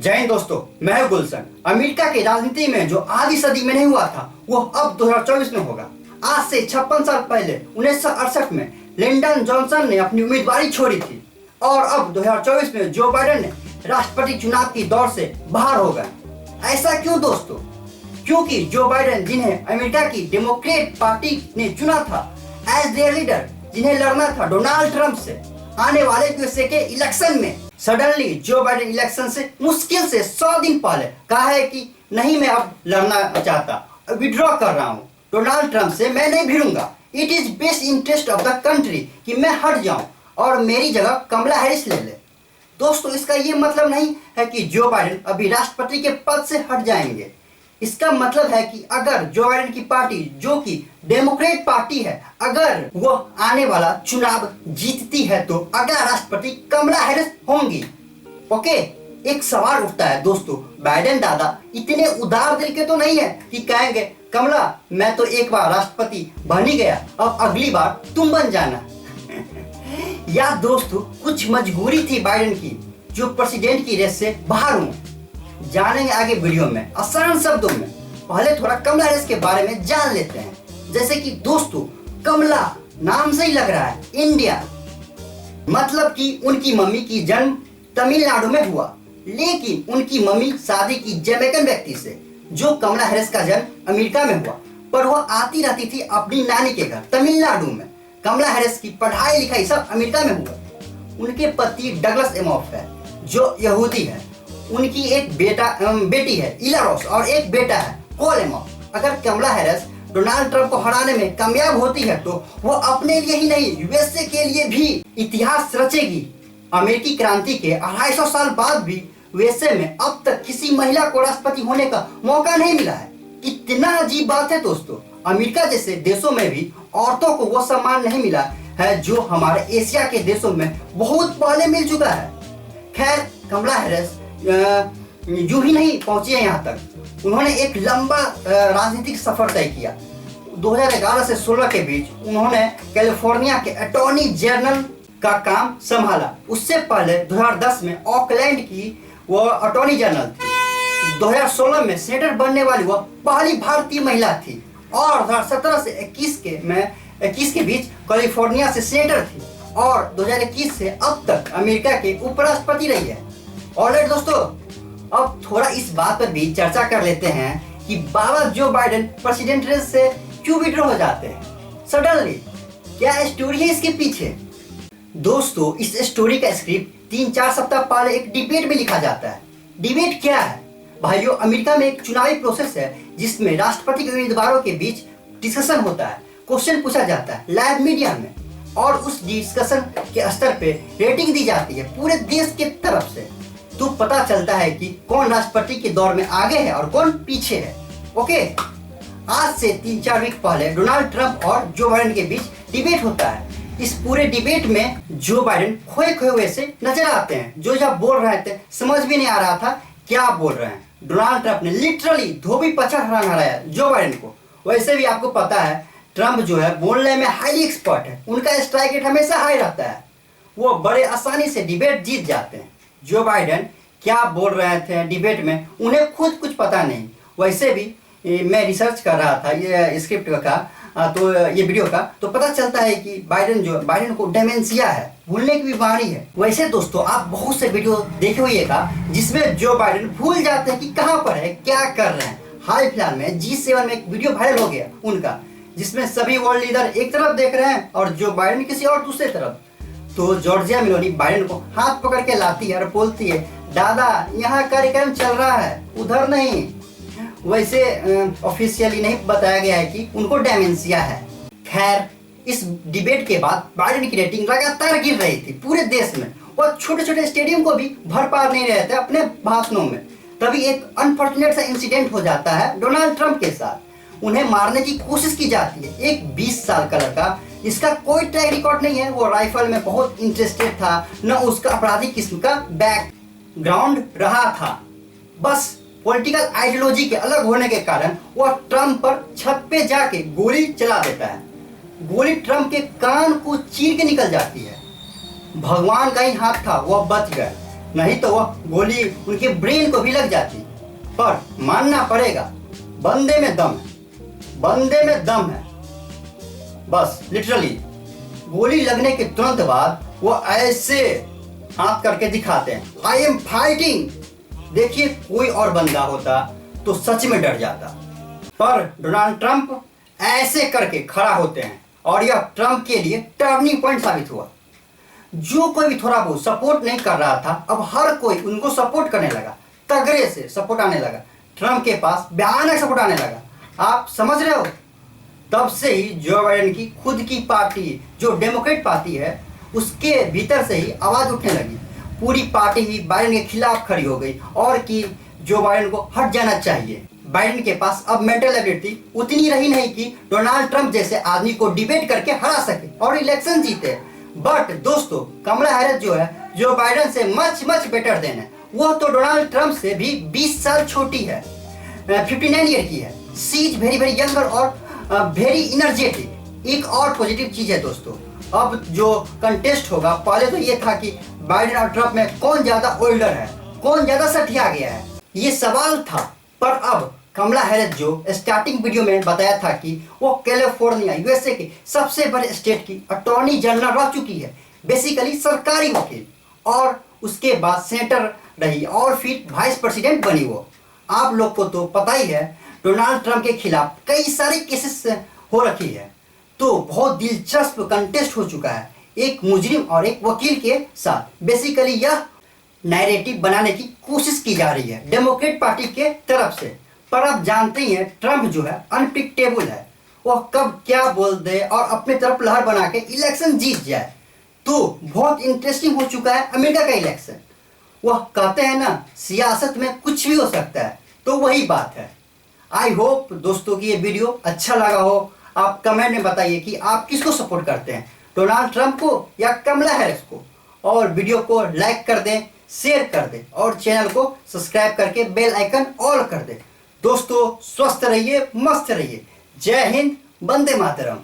जय हिंद दोस्तों, मैं हूं गुलशन। अमेरिका की राजनीति में जो आधी सदी में नहीं हुआ था वो अब 2024 में होगा। आज से 56 साल पहले 1968 में लिंडन जॉनसन ने अपनी उम्मीदवारी छोड़ी थी और अब 2024 में जो बाइडेन ने राष्ट्रपति चुनाव की दौड़ से बाहर हो गए। ऐसा क्यों दोस्तों? क्योंकि जो बाइडेन, जिन्हें अमेरिका की डेमोक्रेट पार्टी ने चुना था एज देयर लीडर, जिन्हें लड़ना था डोनाल्ड ट्रंप से आने वाले यूएसए के इलेक्शन में, सडनली जो बाइडेन इलेक्शन से मुश्किल से 100 दिन पहले कहा है कि नहीं, मैं अब लड़ना चाहता, विड्रॉ कर रहा हूँ, डोनाल्ड ट्रंप से मैं नहीं भिड़ूंगा। It is best interest of the country कि मैं हट जाऊं और मेरी जगह कमला हैरिस ले ले। दोस्तों, इसका ये मतलब नहीं है कि जो बाइडेन अभी राष्ट्रपति के पद से हट जाएंगे। इसका मतलब है कि अगर जो बाइडेन की पार्टी, जो कि डेमोक्रेट पार्टी है, अगर वो आने वाला चुनाव जीतती है तो अगला राष्ट्रपति कमला हैरिस होंगी। ओके, एक सवाल उठता है दोस्तों, बाइडेन दादा इतने उदार दिल के तो नहीं है कि कहेंगे कमला मैं तो एक बार राष्ट्रपति बन ही गया, अब अगली बार तुम बन जाना। या दोस्तों, कुछ मजबूरी थी बाइडेन की जो प्रेसिडेंट की रेस से बाहर हूं। जानेंगे आगे वीडियो में आसान शब्दों में। पहले थोड़ा कमला हैरिस के बारे में जान लेते हैं। जैसे कि दोस्तों, कमला नाम से ही लग रहा है इंडिया, मतलब कि उनकी मम्मी की जन्म तमिलनाडु में हुआ, लेकिन उनकी मम्मी शादी की जमैकन व्यक्ति से, जो कमला हैरिस का जन्म अमेरिका में हुआ, पर वह आती रहती थी अपनी नानी के घर तमिलनाडु में। कमला हैरिस की पढ़ाई लिखाई सब अमेरिका में हुआ। उनके पति डगलस एमॉफ है जो यहूदी है। उनकी एक बेटी है इला रॉस और एक बेटा है कोल एमॉफ। अगर कमला हैरिस डोनाल्ड ट्रंप को हराने में कामयाब होती है तो वो अपने लिए ही नहीं, यूएसए के लिए भी इतिहास रचेगी। अमेरिकी क्रांति के 250 साल बाद भी यूएसए में अब तक किसी महिला को राष्ट्रपति होने का मौका नहीं मिला है। इतना अजीब बात है दोस्तों। अमेरिका जैसे देशों में भी औरतों को वो सम्मान नहीं मिला है जो हमारे एशिया के देशों में बहुत पहले मिल चुका है। खैर, कमला हैरिस यूं ही नहीं पहुंची है यहाँ तक। उन्होंने एक लंबा राजनीतिक सफर तय किया। 2011 से 16 के बीच उन्होंने कैलिफोर्निया के अटॉर्नी जनरल का काम संभाला। उससे पहले 2010 में ऑकलैंड की वो अटॉर्नी जनरल थी। 2016 में सेनेटर बनने वाली वह पहली भारतीय महिला थी और 2017 से 21 के बीच कैलिफोर्निया से सेनेटर थी और 2021 से अब तक अमेरिका के उपराष्ट्रपति रही है। ऑलराइट दोस्तों, अब थोड़ा इस बात पर भी चर्चा कर लेते हैं कि बाबा जो बाइडेन प्रेसिडेंट रेस से क्यों विड्रॉ हो जाते हैं सडनली। क्या स्टोरी है इसके पीछे? दोस्तों, इस स्टोरी का स्क्रिप्ट 3-4 सप्ताह पहले एक डिबेट में लिखा जाता है। डिबेट क्या है भाइयों? अमेरिका में एक चुनावी प्रोसेस है जिसमें राष्ट्रपति के उम्मीदवारों के बीच डिस्कशन होता है, क्वेश्चन पूछा जाता है लाइव मीडिया में और उस डिस्कशन के स्तर पे रेटिंग दी जाती है पूरे देश के तरफ से। तो पता चलता है कि कौन राष्ट्रपति के दौर में आगे है और कौन पीछे है। ओके, आज से 3-4 वीक पहले डोनाल्ड ट्रंप और जो बाइडेन के बीच डिबेट होता है। इस पूरे डिबेट में जो बाइडेन खोए खोए हुए से नजर आते हैं। जो जब बोल रहे थे समझ भी नहीं आ रहा था क्या बोल रहे हैं। डोनाल्ड ट्रंप ने लिटरली धोबी पछाड़ हराया जो बाइडेन को। वैसे भी आपको पता है ट्रंप जो है बोलने में हाईली एक्सपर्ट है, उनका स्ट्राइक रेट हमेशा हाई रहता है, वो बड़े आसानी से डिबेट जीत जाते हैं। जो बाइडेन क्या बोल रहे थे डिबेट में उन्हें खुद कुछ पता नहीं। वैसे भी मैं रिसर्च कर रहा था ये स्क्रिप्ट का तो ये वीडियो का, तो पता चलता है कि बाइडेन को डेमेंशिया है, भूलने की बीमारी है। वैसे दोस्तों, आप बहुत से वीडियो देखे होइएगा जिसमें जो बाइडेन भूल जाते हैं कि कहाँ पर है, क्या कर रहे हैं। हाल फिलहाल में G7 में एक वीडियो वायरल हो गया उनका, जिसमें सभी वर्ल्ड लीडर एक तरफ देख रहे हैं और जो बाइडेन किसी और दूसरे तरफ। तो जॉर्जिया मेलोनी बाइडेन को हाथ पकड़ के लाती है और बोलती है, दादा यहाँ कार्यक्रम चल रहा है, उधर नहीं। वैसे ऑफिशियली नहीं बताया गया है कि उनको डेमेंशिया है। खैर, इस डिबेट के बाद बाइडेन की रेटिंग लगातार गिर रही थी पूरे देश में और छोटे छोटे स्टेडियम को भी भर पा नहीं रहे थे अपने भाषणों में। तभी एक अनफॉर्चुनेट सा इंसिडेंट हो जाता है डोनाल्ड ट्रंप के साथ। उन्हें मारने की कोशिश की जाती है। एक 20 साल का लड़का, इसका कोई ट्रैक रिकॉर्ड नहीं है, वो राइफल में बहुत इंटरेस्टेड था, न उसका आपराधिक किस्म का बैकग्राउंड रहा था। बस पॉलिटिकल आइडियोलॉजी के अलग होने के कारण वह ट्रंप पर छत पे जाके गोली चला देता है। गोली ट्रंप के कान को चीर के निकल जाती है। भगवान का ही हाथ था, वह बच गया। नहीं तो वह गोली उनके ब्रेन को भी लग जाती। पर मानना पड़ेगा, बंदे में दम है, बंदे में दम है। बस लिटरली गोली लगने के तुरंत बाद वो ऐसे हाथ करके दिखाते हैं, आई एम फाइटिंग। देखिए कोई और बंदा होता तो सच में डर जाता, पर डोनाल्ड ट्रंप ऐसे करके खड़ा होते हैं और यह ट्रंप के लिए टर्निंग पॉइंट साबित हुआ। जो कोई भी थोड़ा बहुत सपोर्ट नहीं कर रहा था, अब हर कोई उनको सपोर्ट करने लगा, तगड़े से सपोर्ट आने लगा, ट्रंप के पास भयानक सपोर्ट आने लगा। आप समझ रहे हो? तब से ही जो बाइडेन की खुद की पार्टी जो डेमोक्रेट पार्टी है उसके भीतर से ही आवाज उठने लगी। पूरी पार्टी ही बाइडेन के खिलाफ खड़ी हो गई और कि जो बाइडेन को हट जाना चाहिए। बाइडेन के पास अब मेंटल एबिलिटी उतनी रही नहीं कि डोनाल्ड ट्रंप जैसे आदमी को डिबेट करके हरा सके और इलेक्शन जीते। बट दोस्तों, कमला हैरिस जो है, जो बाइडेन से मच मच बेटर देन है, वह तो डोनाल्ड ट्रंप से भी 20 साल छोटी है, 59 ईयर की है। सी इज वेरी वेरी यंगर और वेरी इनर्जेटिक। एक और पॉजिटिव चीज है दोस्तों, अब जो कंटेस्ट होगा, पहले तो ये था कि बाइडेन और ट्रंप में कौन ज्यादा ओल्डर है, कौन ज्यादा सठिया गया है, ये सवाल था। पर अब कमला हैरिस जो स्टार्टिंग वीडियो में बताया था कि वो कैलिफोर्निया यूएसए के सबसे बड़े स्टेट की अटॉर्नी जनरल रह चुकी है, बेसिकली सरकारी वकील, और उसके बाद सेनेटर रही और फिर वाइस प्रेसिडेंट बनी वो। आप लोग को तो पता ही है डोनाल्ड ट्रंप के खिलाफ कई सारे केसेस हो रखी है। तो बहुत दिलचस्प कंटेस्ट हो चुका है एक मुजरिम और एक वकील के साथ। बेसिकली यह नैरेटिव बनाने की कोशिश की जा रही है डेमोक्रेट पार्टी के तरफ से। पर आप जानते ही हैं ट्रंप जो है अनप्रिडिक्टेबल है, वह कब क्या बोल दे और अपने तरफ लहर बना के इलेक्शन जीत जाए। तो बहुत इंटरेस्टिंग हो चुका है अमेरिका का इलेक्शन। वह कहते हैं ना, सियासत में कुछ भी हो सकता है, तो वही बात है। आई होप दोस्तों की ये वीडियो अच्छा लगा हो। आप कमेंट में बताइए कि आप किसको सपोर्ट करते हैं, डोनाल्ड ट्रंप को या कमला हैरिस को। और वीडियो को लाइक कर दें, शेयर कर दें और चैनल को सब्सक्राइब करके बेल आइकन ऑल कर दें। दोस्तों स्वस्थ रहिए, मस्त रहिए। जय हिंद, वंदे मातरम।